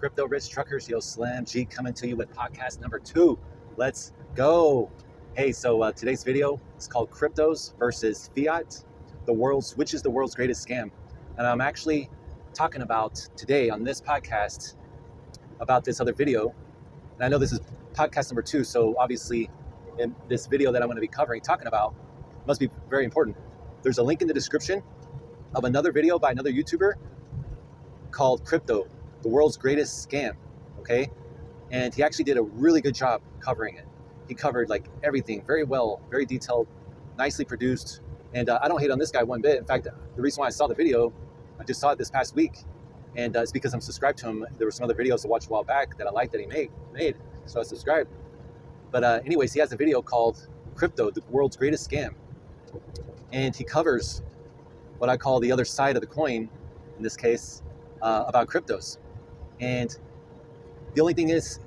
Crypto Rich Truckers, Yo Slam G coming to you with podcast number 2. Let's go. Hey, so today's video is called Cryptos versus Fiat, which is the world's greatest scam. And I'm actually talking about today on this podcast about this other video. And I know this is podcast number 2, so obviously in this video that I'm going to be talking about, must be very important. There's a link in the description of another video by another YouTuber called Crypto, the world's greatest scam, okay? And he actually did a really good job covering it. He covered like everything very well, very detailed, nicely produced. And I don't hate on this guy one bit. In fact, the reason why I saw the video, I just saw it this past week, and it's because I'm subscribed to him. There were some other videos to watch a while back that I liked that he made, so I subscribed. But anyways, he has a video called Crypto, the world's greatest scam. And he covers what I call the other side of the coin, in this case, about cryptos. And the only thing is,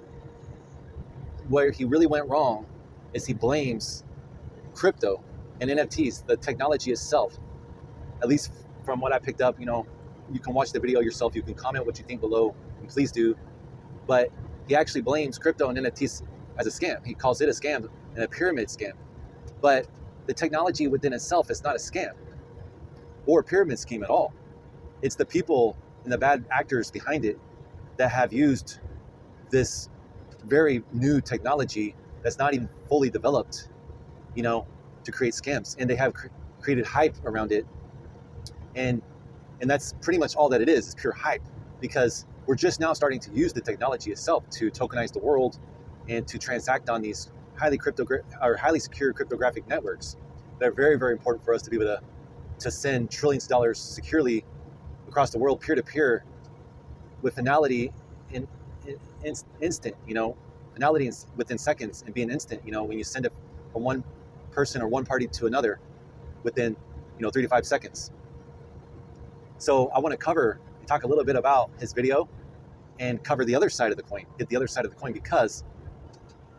where he really went wrong is he blames crypto and NFTs, the technology itself. At least from what I picked up, you know, you can watch the video yourself, you can comment what you think below, and please do. But he actually blames crypto and NFTs as a scam. He calls it a scam and a pyramid scam. But the technology within itself is not a scam or a pyramid scheme at all. It's the people and the bad actors behind it that have used this very new technology that's not even fully developed, you know, to create scams. And they have created hype around it. And that's pretty much all that it is pure hype, because we're just now starting to use the technology itself to tokenize the world and to transact on these highly secure cryptographic networks that are very, very important for us to be able to send trillions of dollars securely across the world, peer-to-peer, with finality in instant, you know, finality within seconds, and being instant, you know, when you send it from one person or one party to another within, 3 to 5 seconds. So I want to talk a little bit about his video and cover the other side of the coin, get the other side of the coin, because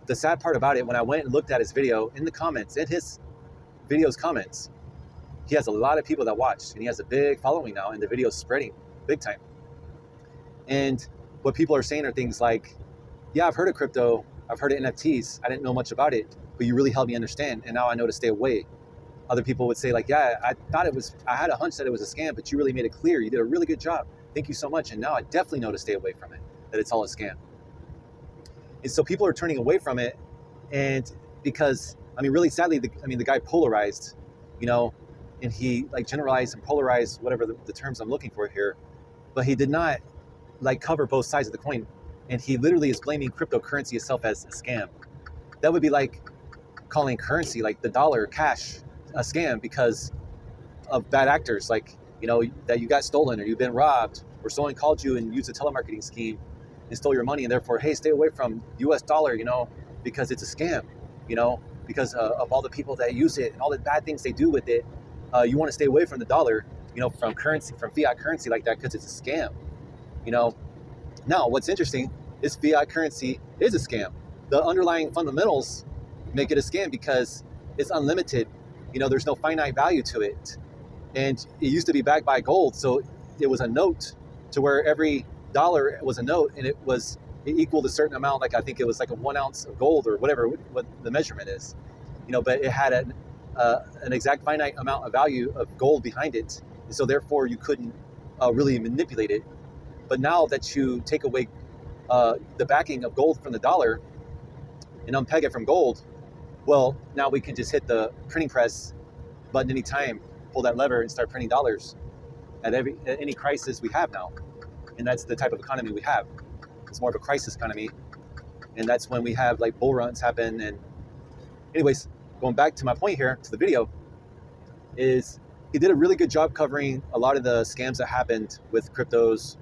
the sad part about it, when I went and looked at his video, in the comments, in his video's comments, he has a lot of people that watch, and he has a big following now, and the video's spreading big time. And what people are saying are things like, yeah, I've heard of crypto, I've heard of NFTs, I didn't know much about it, but you really helped me understand, and now I know to stay away. Other people would say like, yeah, I had a hunch that it was a scam, but you really made it clear, you did a really good job, thank you so much, and now I definitely know to stay away from it, that it's all a scam. And so people are turning away from it, and because, really sadly, the guy polarized, and he like generalized and polarized, whatever the terms I'm looking for here, but he did not like cover both sides of the coin. And he literally is blaming cryptocurrency itself as a scam. That would be like calling currency, like the dollar, cash, a scam because of bad actors, like, that you got stolen or you've been robbed, or someone called you and used a telemarketing scheme and stole your money, and therefore, hey, stay away from US dollar, because it's a scam, because of all the people that use it and all the bad things they do with it. You want to stay away from the dollar, from fiat currency like that, because it's a scam, Now, what's interesting is fiat currency is a scam. The underlying fundamentals make it a scam because it's unlimited. There's no finite value to it. And it used to be backed by gold. So it was a note to where every dollar was a note, and it equaled a certain amount. Like I think it was like a 1 ounce of gold or whatever, what the measurement is, but it had an exact finite amount of value of gold behind it. And so therefore you couldn't really manipulate it. But now that you take away the backing of gold from the dollar and unpeg it from gold, well, now we can just hit the printing press button anytime, pull that lever and start printing dollars at any crisis we have now. And that's the type of economy we have. It's more of a crisis economy. And that's when we have like bull runs happen. And anyways, going back to my point here, to the video, is he did a really good job covering a lot of the scams that happened with cryptos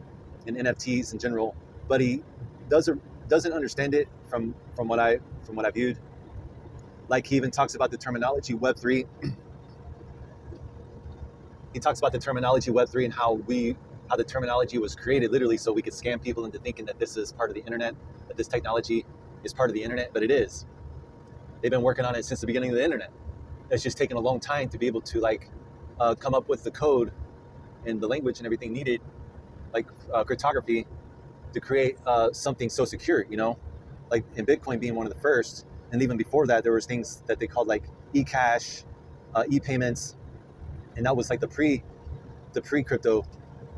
and NFTs in general, but he doesn't understand it from what I viewed. Like he even talks about the terminology Web3. He talks about the terminology Web3 and how the terminology was created literally so we could scam people into thinking that this is part of the internet, that this technology is part of the internet, but it is. They've been working on it since the beginning of the internet. It's just taken a long time to be able to come up with the code and the language and everything needed, like cryptography, to create something so secure, you know, like in Bitcoin being one of the first. And even before that, there was things that they called like e-cash, e-payments, and that was like the pre-crypto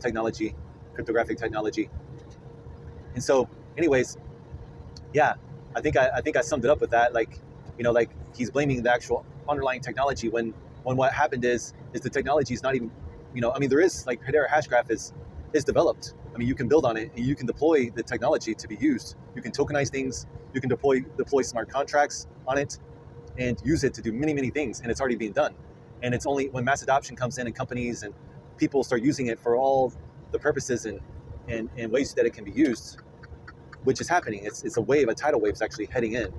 technology, cryptographic technology. And so, anyways, yeah, I think I summed it up with that. Like, you know, like he's blaming the actual underlying technology when what happened is the technology is not even, you know, I mean, there is like Hedera Hashgraph is developed. I mean, you can build on it and you can deploy the technology to be used. You can tokenize things. You can deploy smart contracts on it and use it to do many things. And it's already being done. And it's only when mass adoption comes in and companies and people start using it for all the purposes and ways that it can be used, which is happening. It's a wave, a tidal wave is actually heading in.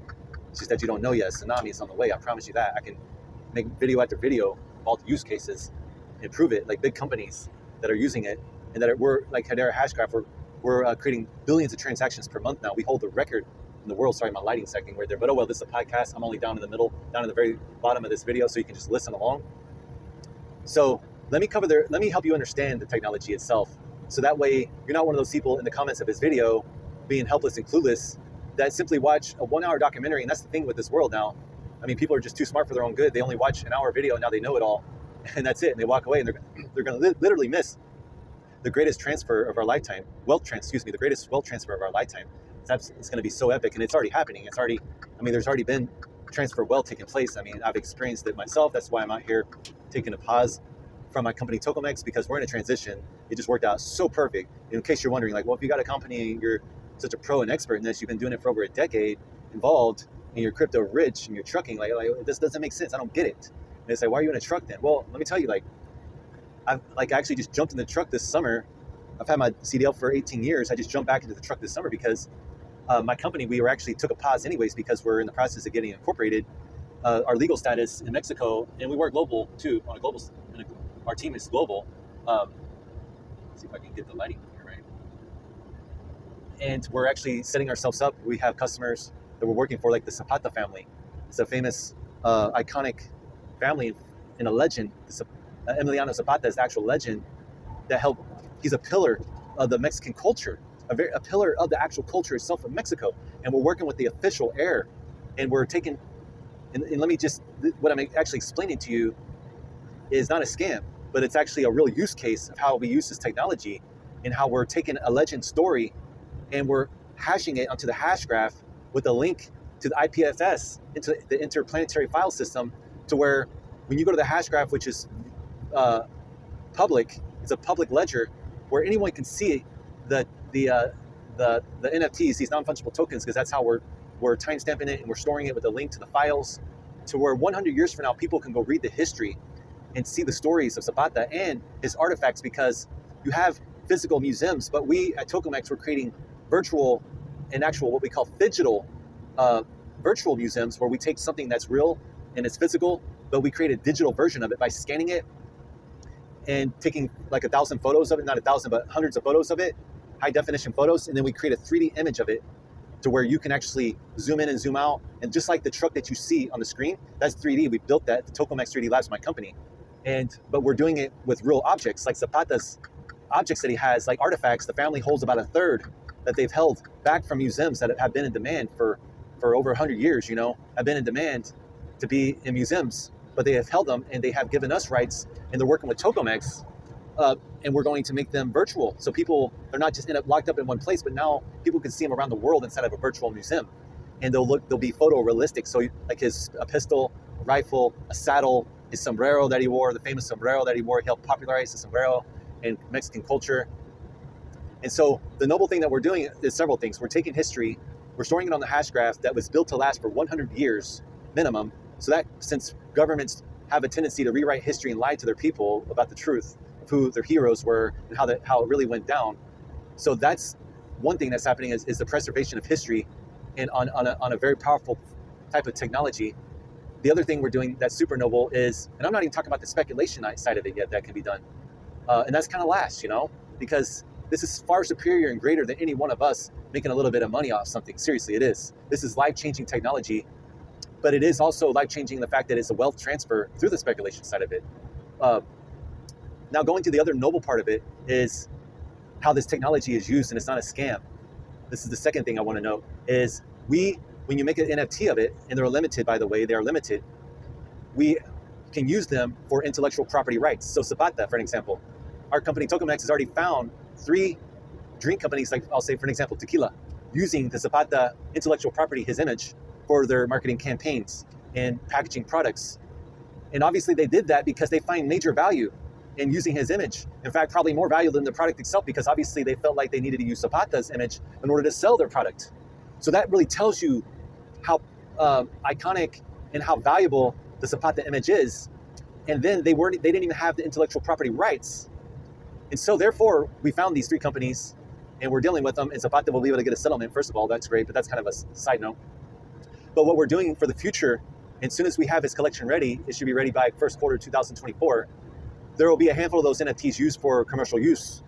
It's just that you don't know yet. Tsunami is on the way. I promise you that. I can make video after video of all the use cases and prove it, like big companies that are using it and that we're like Hedera Hashgraph, we're creating billions of transactions per month now. We hold the record in the world. Sorry, my lighting second right there. But oh well, this is a podcast. I'm only down in the middle, down in the very bottom of this video, so you can just listen along. So let me help you understand the technology itself. So that way you're not one of those people in the comments of this video being helpless and clueless that simply watch a 1 hour documentary. And that's the thing with this world now. I mean, people are just too smart for their own good. They only watch an hour video and now they know it all. And that's it. And they walk away and they're going to literally miss the greatest transfer of our lifetime, the greatest wealth transfer of our lifetime. It's going to be so epic, and it's already happening. There's already been transfer of wealth taking place. I mean, I've experienced it myself. That's why I'm out here taking a pause from my company Tokomex, because we're in a transition. It just worked out so perfect. In case you're wondering, like, well, if you got a company and you're such a pro and expert in this, you've been doing it for over a decade, involved, and you're crypto rich and you're trucking, like this doesn't make sense. I don't get it. And they say, why are you in a truck then? Well, let me tell you, I actually just jumped in the truck this summer. I've had my CDL for 18 years. I just jumped back into the truck this summer because my company, we took a pause anyways because we're in the process of getting incorporated. Our legal status in Mexico, and we work global too, our team is global. Let's see if I can get the lighting here, right? And we're actually setting ourselves up. We have customers that we're working for, like the Zapata family. It's a famous, iconic family and a legend. Emiliano Zapata is the actual legend that helped. He's a pillar of the Mexican culture, a pillar of the actual culture itself of Mexico. And we're working with the official heir, and we're taking, and let me just, what I'm actually explaining to you is not a scam, but it's actually a real use case of how we use this technology and how we're taking a legend story and we're hashing it onto the hash graph with a link to the IPFS, into the interplanetary file system, to where when you go to the hash graph, which is public, it's a public ledger where anyone can see the NFTs, these non-fungible tokens, because that's how we're timestamping it and we're storing it with a link to the files, to where 100 years from now, people can go read the history and see the stories of Zapata and his artifacts, because you have physical museums, but we at Tokomex, we're creating virtual and actual, what we call digital virtual museums, where we take something that's real and it's physical, but we create a digital version of it by scanning it and taking like 1,000 photos of it, not 1,000, but hundreds of photos of it, high definition photos, and then we create a 3D image of it to where you can actually zoom in and zoom out. And just like the truck that you see on the screen, that's 3D. We built that, the Tokomex 3D Labs, my company. But we're doing it with real objects, like Zapata's objects that he has, like artifacts. The family holds about a third that they've held back from museums that have been in demand for over 100 years, have been in demand to be in museums, but they have held them and they have given us rights, and they're working with Tokomex, and we're going to make them virtual. So people, they're not just locked up in one place, but now people can see them around the world inside of a virtual museum, and they'll be photorealistic. So like a pistol, a rifle, a saddle, his sombrero that he wore, the famous sombrero that he wore, he helped popularize the sombrero in Mexican culture. And so the noble thing that we're doing is several things. We're taking history, we're storing it on the hash graph that was built to last for 100 years minimum. So that, since governments have a tendency to rewrite history and lie to their people about the truth of who their heroes were and how it really went down. So that's one thing that's happening is the preservation of history, and on a very powerful type of technology. The other thing we're doing that's super noble is, and I'm not even talking about the speculation side of it yet that can be done. And that's kind of last, because this is far superior and greater than any one of us making a little bit of money off something. Seriously, it is. This is life-changing technology, but it is also life-changing the fact that it's a wealth transfer through the speculation side of it. Now, going to the other noble part of it is how this technology is used, and it's not a scam. this is the second thing I want to note, is when you make an NFT of it, and they're limited, by the way, they are limited, we can use them for intellectual property rights. So Zapata, for an example, our company Tokamex has already found 3 drink companies, like I'll say for an example, tequila, using the Zapata intellectual property, his image, for their marketing campaigns and packaging products. And obviously they did that because they find major value in using his image. In fact, probably more value than the product itself, because obviously they felt like they needed to use Zapata's image in order to sell their product. So that really tells you how iconic and how valuable the Zapata image is. And then they didn't even have the intellectual property rights. And so therefore we found these 3 companies and we're dealing with them, and Zapata will be able to get a settlement. First of all, that's great, but that's kind of a side note. But what we're doing for the future, as soon as we have his collection ready, it should be ready by first quarter 2024, there will be a handful of those NFTs used for commercial use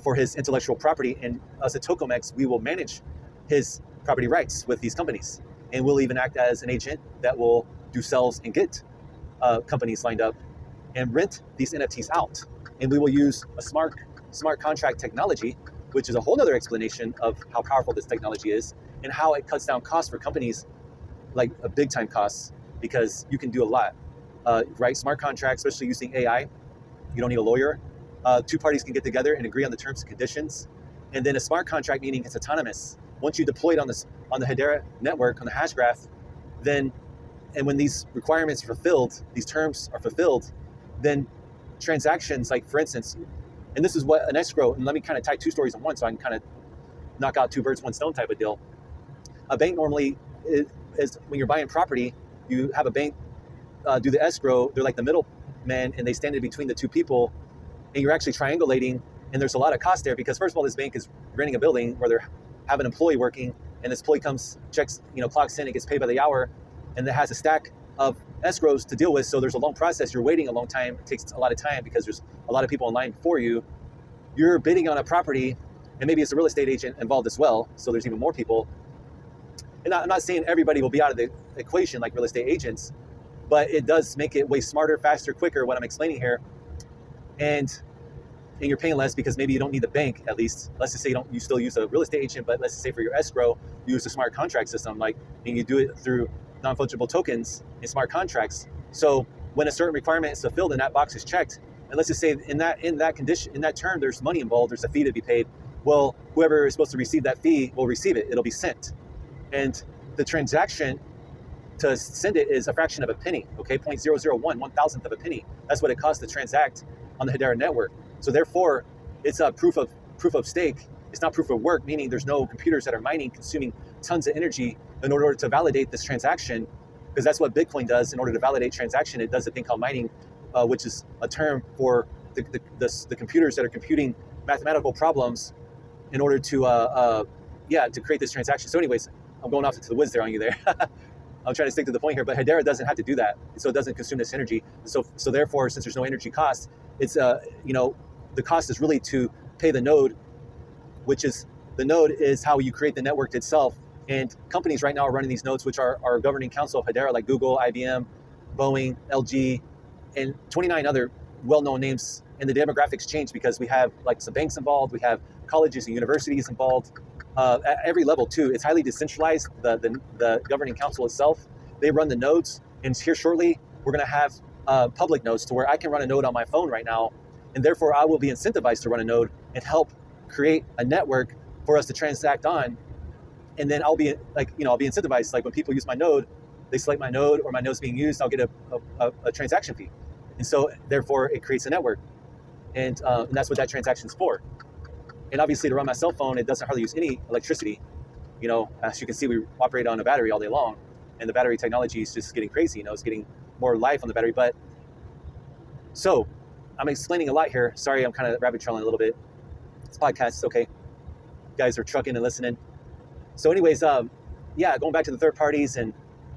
for his intellectual property. And us at Tokamex, we will manage his property rights with these companies. And we'll even act as an agent that will do sales and get companies lined up and rent these NFTs out. And we will use a smart contract technology, which is a whole other explanation of how powerful this technology is and how it cuts down costs for companies, like a big time costs, because you can do a lot. Write smart contracts, especially using AI. You don't need a lawyer. 2 parties can get together and agree on the terms and conditions. And then a smart contract, meaning it's autonomous. Once you deploy it on the Hedera network, on the hash graph, and when these requirements are fulfilled, these terms are fulfilled, then transactions, like for instance, and this is what an escrow, and let me kind of tie 2 stories in one so I can kind of knock out 2 birds, 1 stone type of deal. A bank normally is when you're buying property, you have a bank do the escrow. They're like the middleman, and they stand in between the 2 people, and you're actually triangulating, and there's a lot of cost there because first of all, this bank is renting a building where they have an employee working, and this employee comes, checks, clocks in and gets paid by the hour, and that has a stack of escrows to deal with. So there's a long process. You're waiting a long time. It takes a lot of time because there's a lot of people in line before you. You're bidding on a property, and maybe it's a real estate agent involved as well. So there's even more people. And I'm not saying everybody will be out of the equation like real estate agents, but it does make it way smarter, faster, quicker, what I'm explaining here. And you're paying less because maybe you don't need the bank, at least. Let's just say you still use a real estate agent, but let's just say for your escrow, you use a smart contract system, and you do it through non-fungible tokens and smart contracts. So when a certain requirement is fulfilled and that box is checked, and let's just say in that condition, in that term, there's money involved, there's a fee to be paid. Well, whoever is supposed to receive that fee will receive it. It'll be sent. And the transaction to send it is a fraction of a penny, okay? 0.001, 1,000th of a penny. That's what it costs to transact on the Hedera network. So therefore, it's a proof of stake. It's not proof of work, meaning there's no computers that are mining, consuming tons of energy in order to validate this transaction, because that's what Bitcoin does. In order to validate transaction, it does a thing called mining, which is a term for the computers that are computing mathematical problems in order to create this transaction. So anyways, I'm going off into the woods there on you there. I'm trying to stick to the point here, but Hedera doesn't have to do that, so it doesn't consume this energy. So therefore, since there's no energy cost, it's the cost is really to pay the node, which is the node is how you create the network itself. And companies right now are running these nodes, which are our governing council of Hedera, like Google, IBM, Boeing, LG, and 29 other well-known names. And the demographics change because we have like some banks involved, we have colleges and universities involved. At every level too. It's highly decentralized. The governing council itself, they run the nodes, and here shortly we're going to have public nodes to where I can run a node on my phone right now, and therefore I will be incentivized to run a node and help create a network for us to transact on. And then I'll be incentivized. Like when people use my node, they select my node or my node's being used, I'll get a transaction fee, and so therefore it creates a network, and that's what that transaction's for. And obviously to run my cell phone, it doesn't hardly use any electricity. As you can see, we operate on a battery all day long, and the battery technology is just getting crazy. It's getting more life on the battery. But so I'm explaining a lot here. Sorry, I'm kind of rabbit trailing a little bit. This podcast is okay. You guys are trucking and listening. So anyways, going back to the third parties and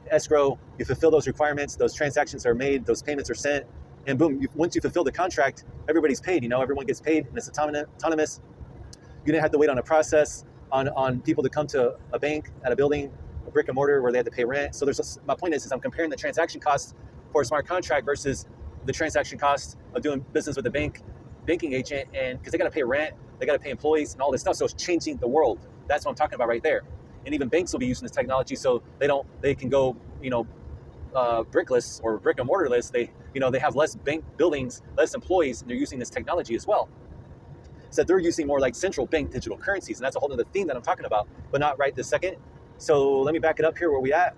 escrow, you fulfill those requirements, those transactions are made, those payments are sent, and boom, once you fulfill the contract, everybody's paid. Everyone gets paid, and it's autonomous. You didn't have to wait on a process on people to come to a bank at a building, a brick and mortar where they had to pay rent. So my point is I'm comparing the transaction costs for a smart contract versus the transaction costs of doing business with a banking agent, and because they got to pay rent, they got to pay employees and all this stuff. So it's changing the world. That's what I'm talking about right there. And even banks will be using this technology, so they can go, brickless or brick and mortarless. They have less bank buildings, less employees, and they're using this technology as well. So they're using more like central bank digital currencies, and that's a whole other theme that I'm talking about, but not right this second. So let me back it up here where we at.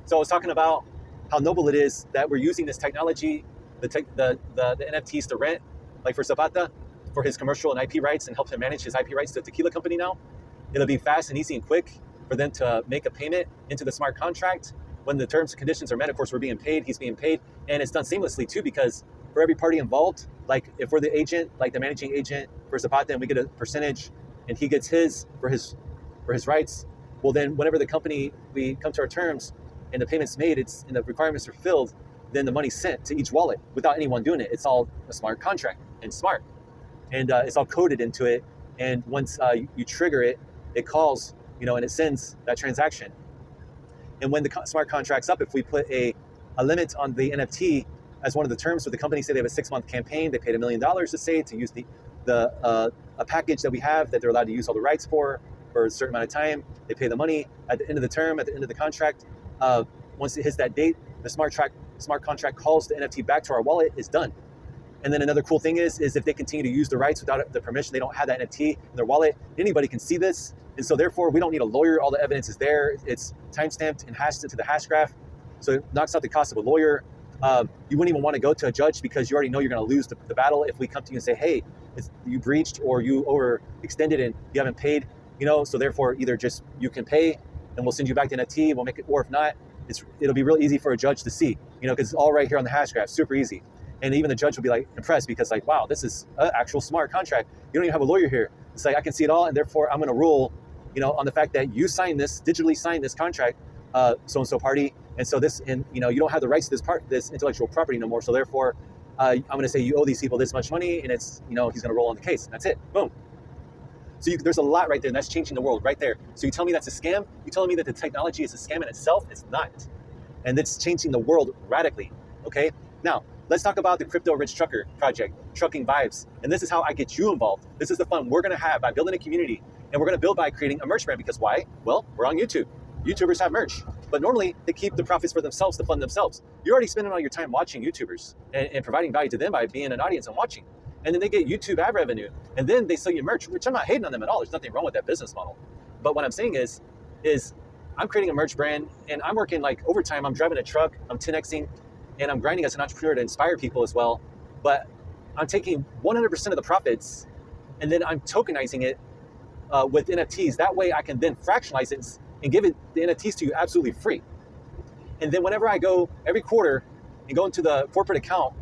So I was talking about how noble it is that we're using this technology, the NFTs to rent, like for Zapata, for his commercial and IP rights, and help him manage his IP rights to a tequila company now. It'll be fast and easy and quick for them to make a payment into the smart contract. When the terms and conditions are met, of course, we're being paid, he's being paid, and it's done seamlessly too, because for every party involved, like if we're the agent, like the managing agent for Zapata, and we get a percentage, and he gets his for his rights, well then whenever the company, we come to our terms and the payment's made, it's and the requirements are filled, then the money's sent to each wallet without anyone doing it. It's all a smart contract and smart, and it's all coded into it. And once you trigger it, it calls, and it sends that transaction. And when the smart contract's up, if we put a limit on the NFT as one of the terms with the company, say they have a 6-month campaign, they paid $1 million to say to use a package that we have that they're allowed to use all the rights for a certain amount of time. They pay the money at the end of the term, at the end of the contract. Once it hits that date, the smart contract calls the NFT back to our wallet, is done. And then another cool thing is if they continue to use the rights without the permission, they don't have that NFT in their wallet, anybody can see this. And so therefore, we don't need a lawyer. All the evidence is there. It's timestamped and hashed into the hash graph. So it knocks out the cost of a lawyer. You wouldn't even want to go to a judge because you already know you're going to lose the battle if we come to you and say, hey, you breached or you overextended and you haven't paid, so therefore either just you can pay and we'll send you back the NFT, we'll make it, or if not, it'll be real easy for a judge to see, because it's all right here on the hash graph, super easy. And even the judge will be like impressed because like, wow, this is an actual smart contract. You don't even have a lawyer here. It's like, I can see it all, and therefore I'm going to rule, on the fact that you digitally signed this contract, so-and-so party. And so this, and you don't have the rights to this intellectual property no more. So therefore, I'm going to say you owe these people this much money, and it's, he's going to roll on the case. And that's it. Boom. So there's a lot right there, and that's changing the world right there. So you tell me that's a scam? You telling me that the technology is a scam in itself? It's not. And it's changing the world radically. Okay. Now let's talk about the Crypto Rich Trucker project, Trucking Vibes. And this is how I get you involved. This is the fun we're going to have by building a community. And we're going to build by creating a merch brand, because why? Well, we're on YouTube. YouTubers have merch, but normally they keep the profits for themselves to fund themselves. You're already spending all your time watching YouTubers and providing value to them by being an audience and watching. And then they get YouTube ad revenue, and then they sell you merch, which I'm not hating on them at all. There's nothing wrong with that business model. But what I'm saying is I'm creating a merch brand, and I'm working like overtime. I'm driving a truck, I'm 10Xing, and I'm grinding as an entrepreneur to inspire people as well. But I'm taking 100% of the profits, and then I'm tokenizing it with NFTs. That way I can then fractionalize it and give the NFTs to you absolutely free. And then whenever I go every quarter and go into the corporate account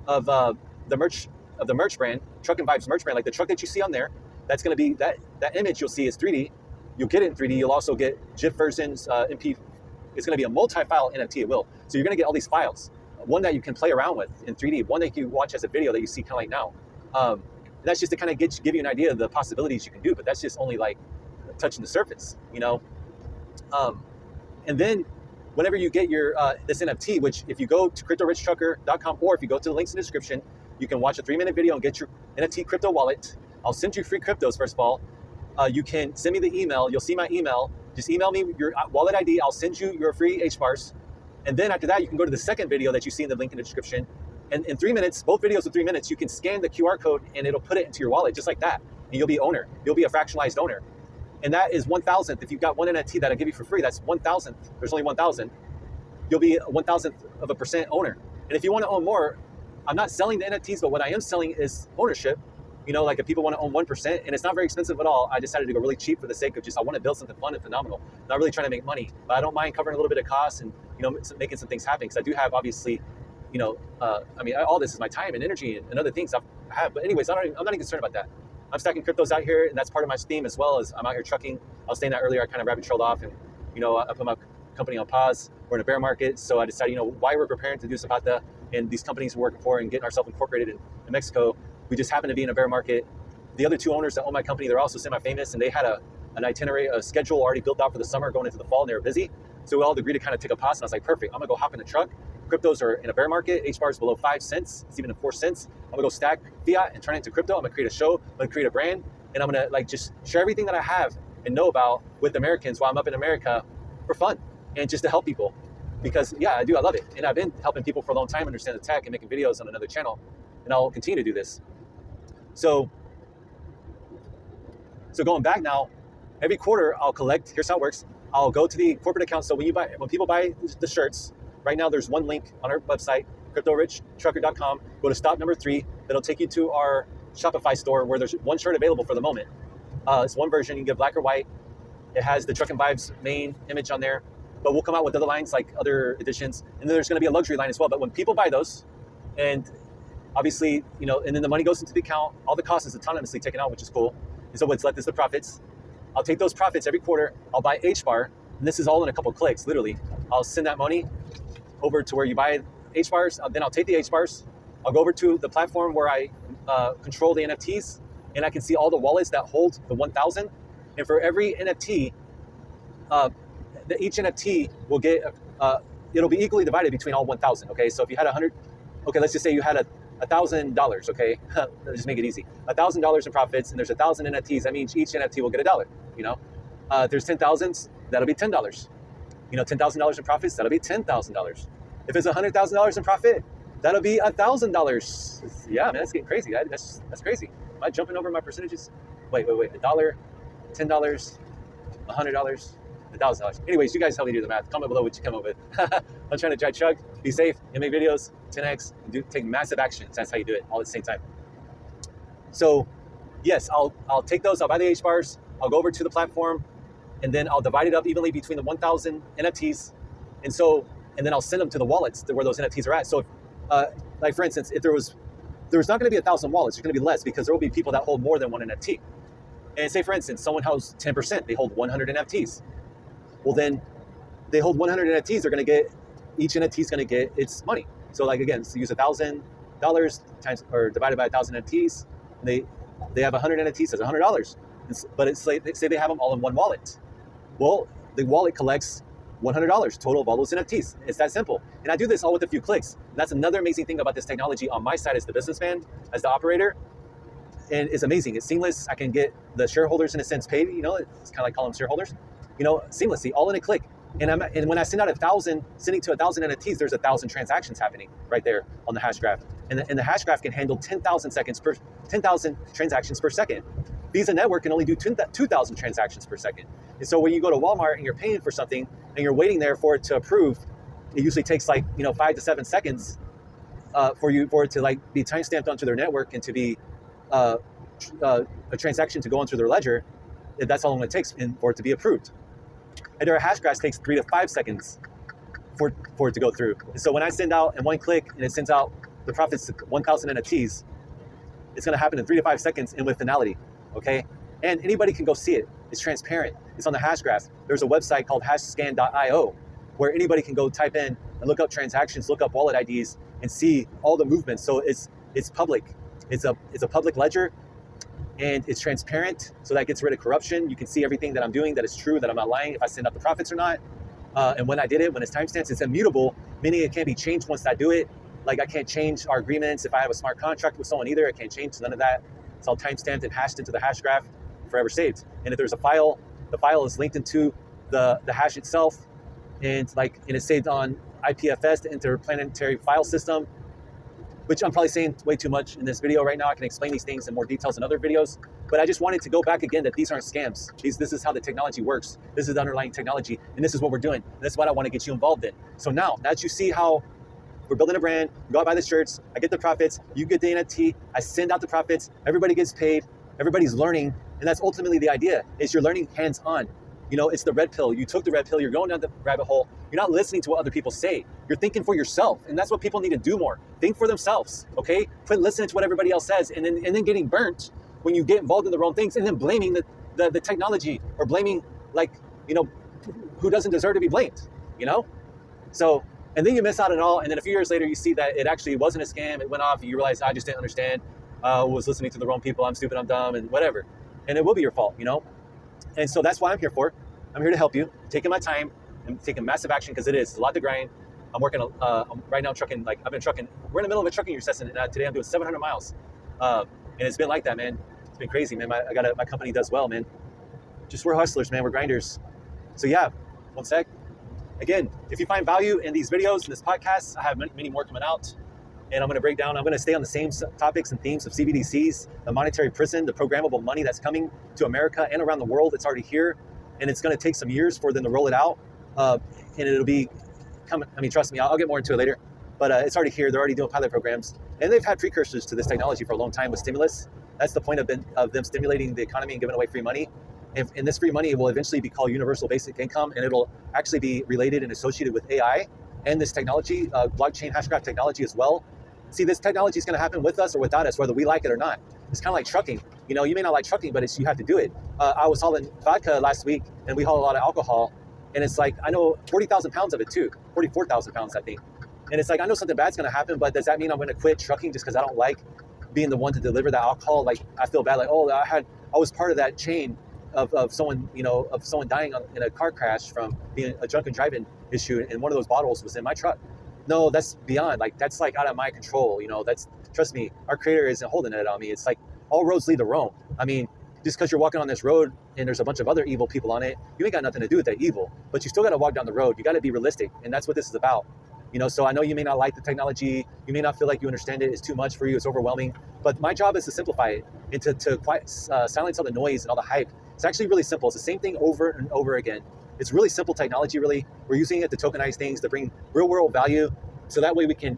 of the merch brand, Trucking Vibes merch brand, like the truck that you see on there, that's going to be that image you'll see is 3D. You'll get it in 3D. You'll also get GIF versions, MP. It's going to be a multi-file NFT. It will. So you're going to get all these files. One that you can play around with in 3D. One that you watch as a video that you see kind of like now. And that's just to kind of give you an idea of the possibilities you can do. But that's just only like touching the surface, And then whenever you get your this NFT, which if you go to cryptorichtrucker.com, or if you go to the links in the description, you can watch a 3-minute video and get your NFT crypto wallet. I'll send you free cryptos, first of all. You can send me the email. You'll see my email. Just email me your wallet ID. I'll send you your free HBARs. And then after that, you can go to the second video that you see in the link in the description. And in 3 minutes, both videos in 3 minutes, you can scan the QR code and it'll put it into your wallet just like that. And you'll be owner. You'll be a fractionalized owner. And that is 1,000th. If you've got one NFT that I give you for free, that's 1,000th. There's only 1,000. You'll be 1,000th of a percent owner. And if you want to own more, I'm not selling the NFTs, but what I am selling is ownership. Like if people want to own 1%, and it's not very expensive at all. I decided to go really cheap for the sake of I want to build something fun and phenomenal. Not really trying to make money, but I don't mind covering a little bit of costs and, making some things happen. Because I do have obviously, all this is my time and energy and other things I have. But anyways, I'm not even concerned about that. I'm stacking cryptos out here, and that's part of my theme as well. As I'm out here trucking. I was saying that earlier. I kind of rabbit trailed off, and I put my company on pause. We're in a bear market, so I decided, why we're preparing to do Zapata and these companies we're working for and getting ourselves incorporated in Mexico. We just happen to be in a bear market. The other two owners that own my company, they're also semi-famous, and they had an itinerary, a schedule already built out for the summer going into the fall, and they were busy. So we all agreed to kind of take a pause, and I was like, perfect. I'm gonna go hop in the truck. Cryptos are in a bear market. HBAR is below 5 cents. It's even at 4 cents. I'm gonna go stack fiat and turn it into crypto. I'm gonna create a show. I'm gonna create a brand, and I'm gonna just share everything that I have and know about with Americans while I'm up in America for fun and just to help people. Because yeah, I love it. And I've been helping people for a long time understand the tech and making videos on another channel, and I'll continue to do this. So going back now, every quarter I'll collect, here's how it works. I'll go to the corporate account. So when people buy the shirts, right now there's one link on our website, cryptorichtrucker.com. Go to stop number 3. That'll take you to our Shopify store where there's one shirt available for the moment. It's one version. You can get black or white. It has the Truckin' Vibes main image on there, but we'll come out with other lines like other editions. And then there's going to be a luxury line as well. But when people buy those, and obviously, and then the money goes into the account, all the cost is autonomously taken out, which is cool. And so what's left is the profits. I'll take those profits every quarter. I'll buy HBAR, and this is all in a couple clicks, literally. I'll send that money over to where you buy HBARs. Then I'll take the HBARs. I'll go over to the platform where I control the NFTs, and I can see all the wallets that hold the 1,000. And for every NFT, each NFT will get, it'll be equally divided between all 1,000. Okay, so if you had 100, okay, let's just say you had $1,000. Okay, let's just make it easy. $1,000 in profits, and there's 1,000 NFTs. That means each NFT will get $1. There's 10,000s. That'll be $10. $10,000 in profits. That'll be $10,000. If it's $100,000 in profit, that'll be $1,000. Yeah, man, that's getting crazy. That's crazy. Am I jumping over my percentages? Wait. $1, $10, $100, $1,000. Anyways, you guys help me do the math. Comment below what you come up with. I'm trying to try chug, be safe, and make videos, 10x, and take massive actions. That's how you do it, all at the same time. So, yes, I'll take those. I'll buy the HBARs. I'll go over to the platform, and then I'll divide it up evenly between the 1,000 NFTs, and then I'll send them to the wallets where those NFTs are at. So, like for instance, if there's not going to be 1,000 wallets, there's going to be less because there will be people that hold more than one NFT. And say, for instance, someone holds 10%, they hold 100 NFTs. Well, then they hold 100 NFTs, they're going to get, each NFT is going to get its money. So like, again, so use $1,000 times, or divided by 1,000 NFTs, and they have 100 NFTs, that's $100. But it's like, say they have them all in one wallet. Well, the wallet collects $100 total of all those NFTs. It's that simple. And I do this all with a few clicks. And that's another amazing thing about this technology on my side as the businessman, as the operator. And it's amazing. It's seamless. I can get the shareholders, in a sense, paid. It's kind of like calling them shareholders. Seamlessly, all in a click. And when I send out 1,000, sending to 1,000 NFTs, there's 1,000 transactions happening right there on the hash graph. And the hash graph can handle 10,000 transactions per second. Visa Network can only do 2,000 transactions per second. And so when you go to Walmart and you're paying for something and you're waiting there for it to approve, it usually takes 5 to 7 seconds for it to be timestamped onto their network and to be a transaction to go onto their ledger. That's how long it takes for it to be approved. And their hash graph takes 3 to 5 seconds for it to go through. And so when I send out in one click and it sends out the profits to 1,000 NFTs, it's going to happen in 3 to 5 seconds and with finality. Okay, and anybody can go see it. It's transparent. It's on the hash graph. There's a website called hashscan.io where anybody can go type in and look up transactions, look up wallet IDs, and see all the movements. So it's public. It's a public ledger, and it's transparent. So that gets rid of corruption. You can see everything that I'm doing, that is true, that I'm not lying, if I send out the profits or not. And when I did it, when it's timestamped, it's immutable, meaning it can't be changed once I do it. Like I can't change our agreements. If I have a smart contract with someone either, I can't change none of that. It's all timestamped and hashed into the hash graph, forever saved. And if there's a file, the file is linked into the hash itself, and it's saved on IPFS, the Interplanetary File System, which I'm probably saying way too much in this video right now. I can explain these things in more details in other videos, but I just wanted to go back again that these aren't scams. This is how the technology works. This is the underlying technology, and this is what we're doing. And that's what I want to get you involved in. So now that you see how we're building a brand, you go out buy the shirts, I get the profits, you get the NFT, I send out the profits, everybody gets paid, everybody's learning, and that's ultimately the idea, is you're learning hands-on. It's the red pill. You took the red pill, you're going down the rabbit hole, you're not listening to what other people say, you're thinking for yourself, and that's what people need to do more. Think for themselves, okay? Quit listening to what everybody else says, and then getting burnt when you get involved in the wrong things, and then blaming the technology, or blaming, who doesn't deserve to be blamed, So, and then you miss out on it all, and then a few years later, you see that it actually wasn't a scam, it went off, and you realize, I just didn't understand, I was listening to the wrong people, I'm stupid, I'm dumb, and whatever. And it will be your fault, And so that's what I'm here for. I'm here to help you, taking my time and taking massive action, because it's a lot to grind. I'm working, right now trucking, I've been trucking, we're in the middle of a trucking year session, and today I'm doing 700 miles. And it's been like that, man. It's been crazy, man. My company does well, man. just we're hustlers, man. We're grinders. So yeah, one sec. Again, if you find value in these videos, in this podcast, I have many more coming out. And I'm going to break down, I'm going to stay on the same topics and themes of CBDCs, the monetary prison, the programmable money that's coming to America and around the world. It's already here. And it's going to take some years for them to roll it out. And it'll be coming. I mean, trust me, I'll get more into it later. But it's already here. They're already doing pilot programs. And they've had precursors to this technology for a long time with stimulus. That's the point of them stimulating the economy and giving away free money. And this free money will eventually be called universal basic income. And it'll actually be related and associated with AI and this technology, blockchain hashgraph technology as well. See, this technology is going to happen with us or without us, whether we like it or not. It's kind of like trucking. You know, you may not like trucking, but you have to do it. I was hauling vodka last week, and we haul a lot of alcohol. And it's like, I know 40,000 pounds of it too, 44,000 pounds, I think. And it's like, I know something bad's going to happen, but does that mean I'm going to quit trucking just because I don't like being the one to deliver that alcohol? Like, I feel bad, like, oh, I was part of that chain of someone, you know, of someone dying in a car crash from being a drunken driving issue, and one of those bottles was in my truck. No, that's beyond, like, that's like out of my control. You know, that's, trust me, our creator isn't holding it on me. It's like all roads lead to Rome. I mean, just because you're walking on this road and there's a bunch of other evil people on it, you ain't got nothing to do with that evil, but you still got to walk down the road. You got to be realistic. And that's what this is about. You know, so I know you may not like the technology. You may not feel like you understand it. It's too much for you. It's overwhelming. But my job is to simplify it and to silence all the noise and all the hype. It's actually really simple. It's the same thing over and over again. It's really simple technology, really. We're using it to tokenize things, to bring real world value. So that way we can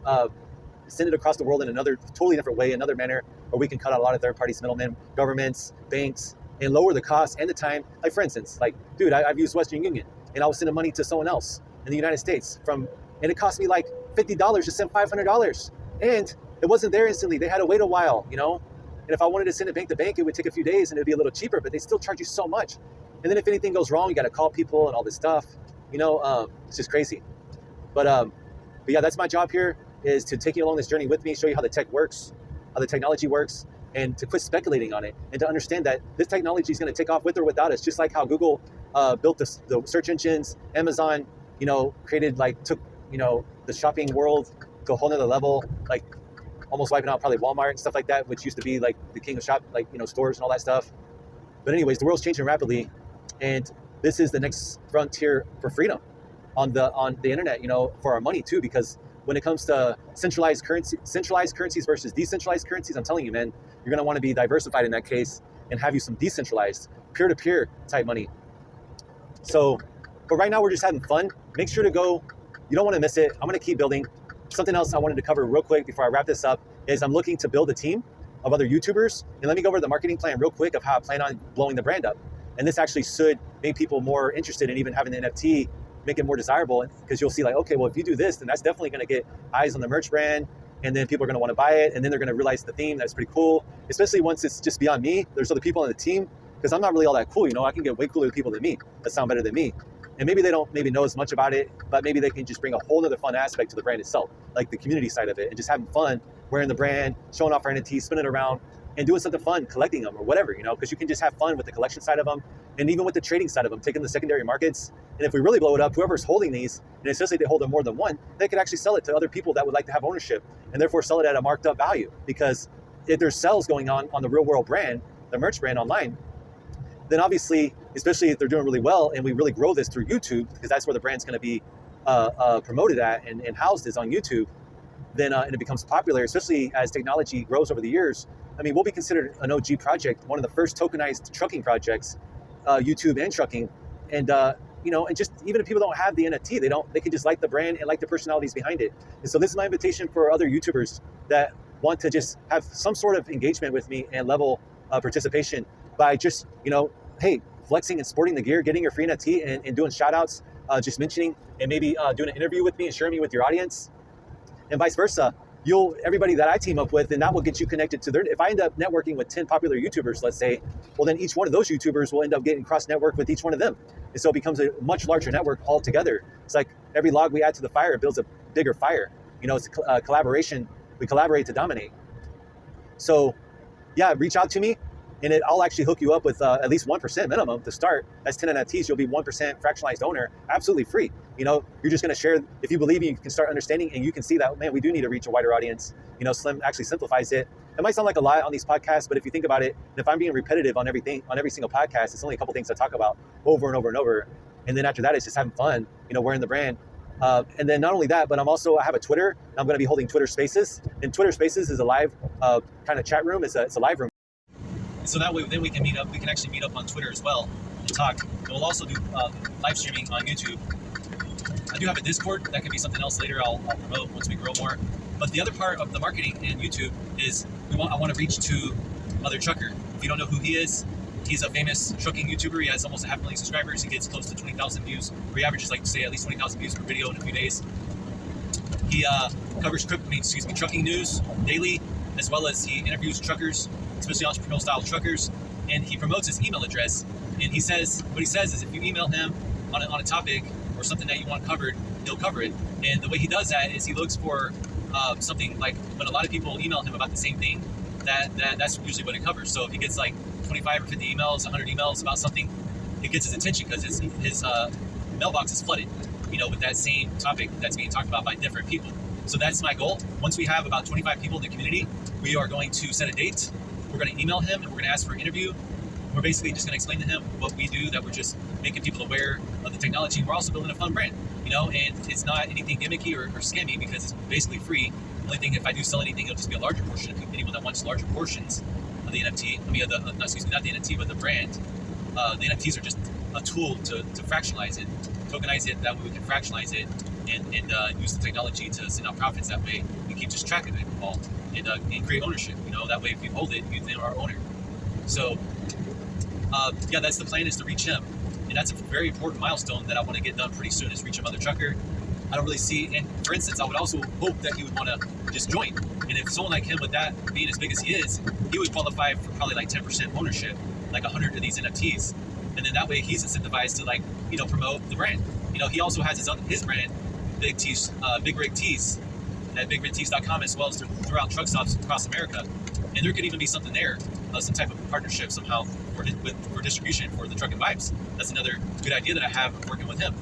send it across the world in another totally different way, another manner, or we can cut out a lot of third parties, middlemen, governments, banks, and lower the cost and the time. Like, for instance, like, dude, I've used Western Union, and I was sending money to someone else in the United States and it cost me like $50 to send $500. And it wasn't there instantly. They had to wait a while, you know? And if I wanted to send it bank to bank, it would take a few days and it'd be a little cheaper, but they still charge you so much. And then if anything goes wrong, you got to call people and all this stuff. You know, it's just crazy. But yeah, that's my job here, is to take you along this journey with me, show you how the tech works, how the technology works, and to quit speculating on it, and to understand that this technology is going to take off with or without us, just like how Google built the search engines, Amazon, you know, took, you know, the shopping world to a whole nother level, like almost wiping out probably Walmart and stuff like that, which used to be like the king of stores and all that stuff. But anyways, the world's changing rapidly, and this is the next frontier for freedom on the internet, you know, for our money too, because when it comes to centralized currencies versus decentralized currencies, I'm telling you, man, you're going to want to be diversified in that case and have you some decentralized peer-to-peer type money. So, but right now we're just having fun. Make sure to go. You don't want to miss it. I'm going to keep building. Something else I wanted to cover real quick before I wrap this up is I'm looking to build a team of other YouTubers. And let me go over the marketing plan real quick of how I plan on blowing the brand up. And this actually should make people more interested in even having the NFT, make it more desirable, because you'll see like, okay, well, if you do this, then that's definitely going to get eyes on the merch brand, and then people are going to want to buy it, and then they're going to realize the theme. That's pretty cool, especially once it's just beyond me. There's other people on the team, because I'm not really all that cool, you know. I can get way cooler people than me that sound better than me, and maybe they don't know as much about it, but maybe they can just bring a whole other fun aspect to the brand itself, like the community side of it, and just having fun wearing the brand, showing off our NFTs, spinning it around, and doing something fun, collecting them or whatever, you know, because you can just have fun with the collection side of them, and even with the trading side of them, taking the secondary markets. And if we really blow it up, whoever's holding these, and especially if they hold them more than one, they could actually sell it to other people that would like to have ownership, and therefore sell it at a marked up value. Because if there's sales going on the real world brand, the merch brand online, then obviously, especially if they're doing really well, and we really grow this through YouTube, because that's where the brand's going to be promoted at and housed is on YouTube, then and it becomes popular, especially as technology grows over the years. I mean, we'll be considered an OG project, one of the first tokenized trucking projects, YouTube and trucking, and you know, and just even if people don't have the NFT, they can just like the brand and like the personalities behind it. And so this is my invitation for other YouTubers that want to just have some sort of engagement with me and level participation by just, you know, hey, flexing and sporting the gear, getting your free NFT and doing shout outs, just mentioning, and maybe doing an interview with me and sharing me with your audience, and vice versa. Everybody that I team up with, and that will get you connected to if I end up networking with 10 popular YouTubers, let's say, well, then each one of those YouTubers will end up getting cross-network with each one of them. And so it becomes a much larger network altogether. It's like every log we add to the fire builds a bigger fire. You know, it's a collaboration. We collaborate to dominate. So yeah, reach out to me, and I'll actually hook you up with at least 1% minimum to start. That's 10 NFTs. You'll be 1% fractionalized owner, absolutely free. You know, you're just going to share. If you believe, you can start understanding, and you can see that, man, we do need to reach a wider audience. You know, Slim actually simplifies it. It might sound like a lot on these podcasts, but if you think about it, if I'm being repetitive on everything, on every single podcast, it's only a couple things I talk about over and over and over. And then after that, it's just having fun, wearing the brand. And then not only that, but I have a Twitter. I'm going to be holding Twitter Spaces. And Twitter Spaces is a live kind of chat room. It's a live room. So that way, then we can meet up. We can actually meet up on Twitter as well and talk. And we'll also do live streaming on YouTube. I do have a Discord. That could be something else later. I'll promote once we grow more. But the other part of the marketing in YouTube is I want to reach to Mother Trucker. If you don't know who he is, he's a famous trucking YouTuber. He has almost 500,000 subscribers. He gets close to 20,000 views, or he averages say at least 20,000 views per video in a few days. He covers trucking news daily, as well as he interviews truckers, especially entrepreneurial style truckers, and he promotes his email address. And what he says is if you email him on a topic or something that you want covered, he'll cover it. And the way he does that is he looks for something like when a lot of people email him about the same thing, that's usually what it covers. So if he gets like 25 or 50 emails, 100 emails about something, it gets his attention because his mailbox is flooded, with that same topic that's being talked about by different people. So that's my goal. Once we have about 25 people in the community, we are going to set a date. We're going to email him and we're going to ask for an interview. We're basically just going to explain to him what we do, that we're just making people aware of the technology. We're also building a fun brand, and it's not anything gimmicky or scammy because it's basically free. The only thing, if I do sell anything, it'll just be a larger portion of anyone that wants larger portions of the NFT. Not the NFT, but the brand. The NFTs are just a tool to fractionalize it, tokenize it. That way we can fractionalize it and use the technology to send out profits. That way we keep just track of it all and create ownership. That way if you hold it, you are our owner. So yeah, that's the plan, is to reach him. And that's a very important milestone that I want to get done pretty soon, is reach a Mother Trucker. I don't really see, and for instance, I would also hope that he would want to just join. And if someone like him, with that being as big as he is, he would qualify for probably like 10% ownership, like 100 of these NFTs. And then that way he's incentivized to promote the brand. He also has his brand, Big Rig Tees, at bigrigtees.com, as well as throughout truck stops across America. And there could even be something there, some type of partnership somehow for distribution for the Trucking Vibes. That's another good idea that I have working with him.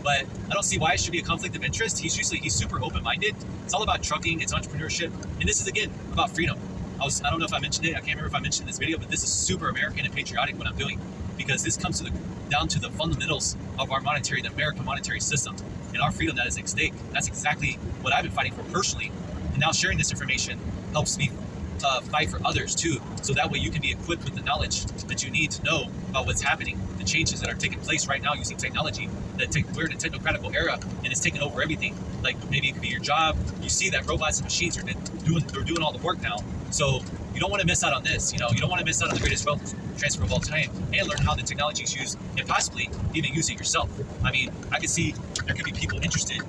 But I don't see why it should be a conflict of interest. He's super open-minded. It's all about trucking, it's entrepreneurship, and this is again about freedom. I don't know if I mentioned it, I can't remember if I mentioned it in this video, but this is super American and patriotic what I'm doing, because this comes down to the fundamentals of the American monetary system, and our freedom that is at stake. That's exactly what I've been fighting for personally, and now sharing this information helps me fight for others too, so that way you can be equipped with the knowledge that you need to know about what's happening, the changes that are taking place right now using technology. We're in a technocratical era, and it's taking over everything. Like maybe it could be your job. You see that robots and machines are doing all the work now. So you don't want to miss out on this. You don't want to miss out on the greatest wealth transfer of all time, and learn how the technology is used, and possibly even use it yourself. I mean, I could see there could be people interested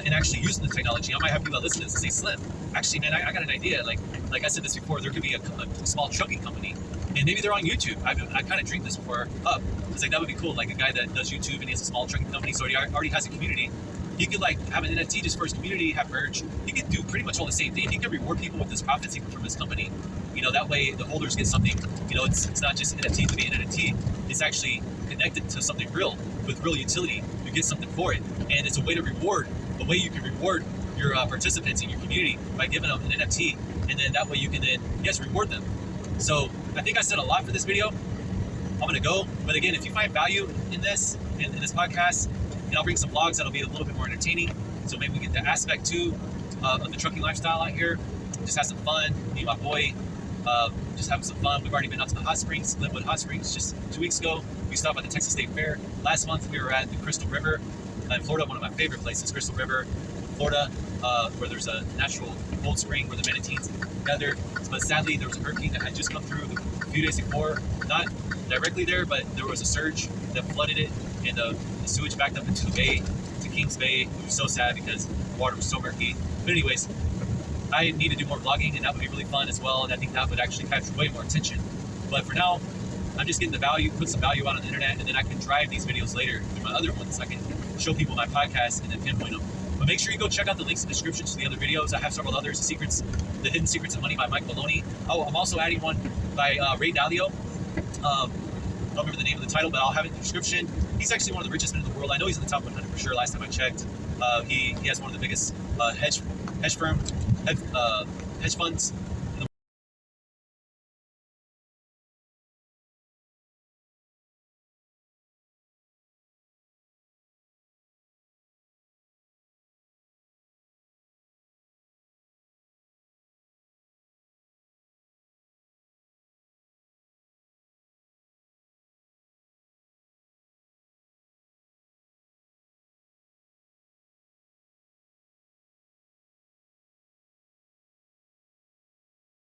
in actually using the technology. I might have people that listen to this and say, Slim, actually, man, I got an idea. Like I said this before, there could be a small trucking company, and maybe they're on YouTube. I kind of dreamed this before up. It's like, that would be cool. Like a guy that does YouTube and he has a small trucking company, so he already has a community. He could have an NFT just for his community, have merch. He could do pretty much all the same thing. He could reward people with his profits even from his company. That way the holders get something. It's not just NFT to be an NFT. It's actually connected to something real, with real utility. You get something for it, and it's a way to reward. The way you can reward your participants in your community by giving them an NFT, and then that way you can then, yes, reward them. So I think I said a lot for this video. I'm gonna go, but again, if you find value in this podcast, and I'll bring some vlogs that'll be a little bit more entertaining, so maybe we get the aspect too of the trucking lifestyle out here. Just have some fun. Me and my boy, just having some fun. We've already been out to the hot springs, Linwood Hot Springs, just 2 weeks ago. We stopped at the Texas State Fair. Last month we were at the Crystal River in Florida, one of my favorite places, Crystal River, Florida, where there's a natural cold spring where the manatees gather. But sadly, there was a hurricane that had just come through a few days before, not directly there, but there was a surge that flooded it, and the sewage backed up into the bay, to Kings Bay, which was so sad because the water was so murky. But anyways, I need to do more vlogging, and that would be really fun as well, and I think that would actually capture way more attention. But for now, I'm just getting the value, put some value out on the internet, and then I can drive these videos later through my other ones. I can show people my podcast and then pinpoint them. But make sure you go check out the links in the description to the other videos. I have several others, The Hidden Secrets of Money by Mike Maloney. Oh, I'm also adding one by Ray Dalio. I don't remember the name of the title, but I'll have it in the description. He's actually one of the richest men in the world. I know he's in the top 100 for sure, last time I checked. He has one of the biggest hedge funds